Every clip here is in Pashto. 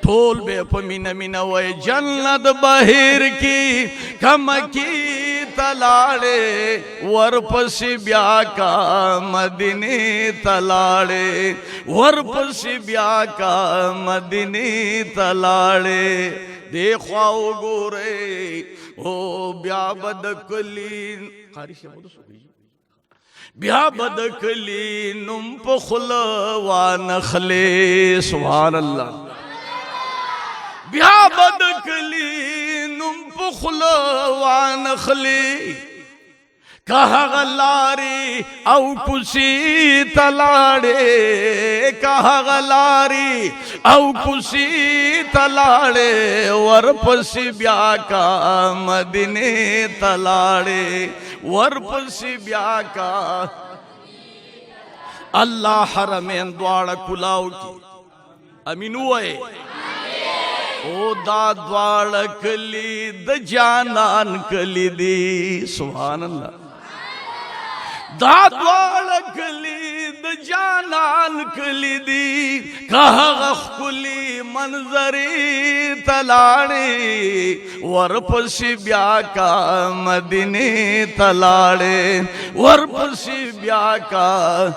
ټول به په مینا مینا وای جنت بهر کی کمکی تلاړې ورپسې بیا کا مدینه تلاړې ورپسې بیا کا مدینه تلاړې دیخوا وګورې او بیا بد کلی قاری شه مو بیا بد کلی نم په خلا وانخلې سبحان الله بیا بد کلی نم په خلا وانخلې کہا غلاری او کسی تلاڑے کہا غلاری او کسی تلاڑے ورپسی بیا کا مدینے تلاڑے ورپسی بیا کا اللہ حرمین دوارا کلاو کی امین ہوئے او دا دوارا کلی دا جانان کلی دی سبحان اللہ دا دوارا کلی دا جانان کلی دی کہا غخ کلی منظری تلاڑی ورپسی بیا کا مدینی تلاڑی ورپسی بیا کا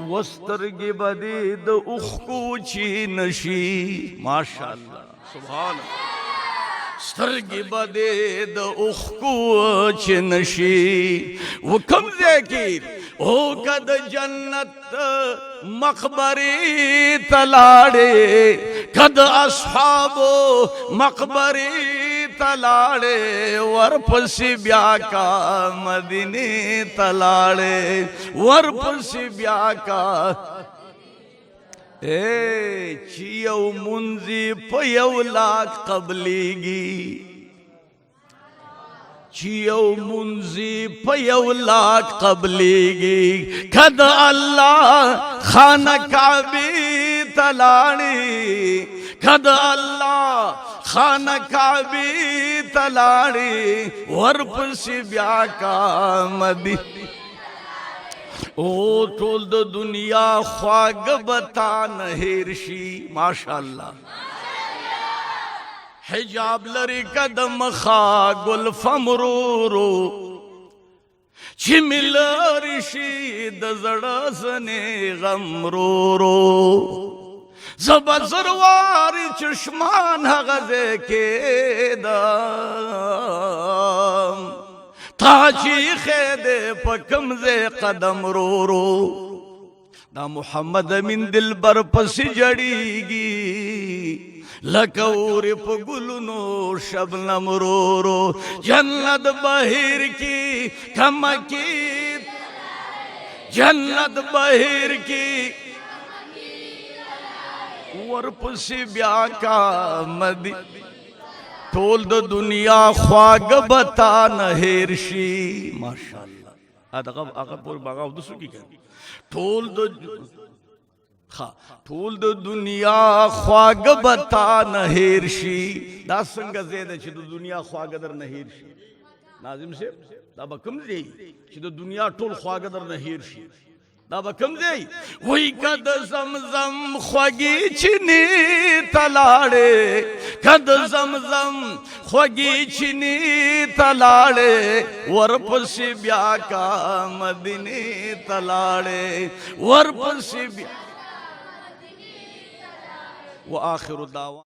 وسترگی بدی دا اخکو چی نشی ماشاءاللہ سبحان اللہ سترگی بدی دا اخکو چی نشی وہ کم ذکر او کد جنت مقبری تلاڑے کد اصحابو مقبری تلاڑے ورپسی بیا کا مدینی تلاڑے ورپسی بیا کا چیو منزی پیو لاک قبلیگی چیو منزی پیو لاک قبلیگی کد اللہ خانہ کعبی تلاڑی کد اللہ خانہ کعبی تلاڑی ورپسی بیا کا مدی او ټول د دنیا خواږ بتا نه هیر شي ماشاءالله حجاب لري قدم خا گل فمرورو چې ملر شي د زړه سنې غمرورو زبا زرواری چشمان هغه کېدم تاجی خید پکم زے قدم رو رو دا محمد من دل بر پس جڑی گی لکوری پا گلنو شبنم رو رو جنت بہر کی کمکی جنت بہر کی ورپسی بیا کا مدی ټول د دنیا خواږ بتا نه هیر شي ماشاءالله هغه پور باغاو د سکی کوي ټول د دنیا خواږ بتا نه هیر شي دا څنګه زیاده چې د دنیا خواږ در نه هیر شي ناظم صاحب دا به کوم دی چې د دنیا ټول خواږ در نه هیر شي دا به کوم دی وای کد زمزم خوږی چینی تلاړې کد زمزم خوږی چینی تلاړې ورپسې بیا کا مدینه تلاړې ورپسې بیا واخر دعوا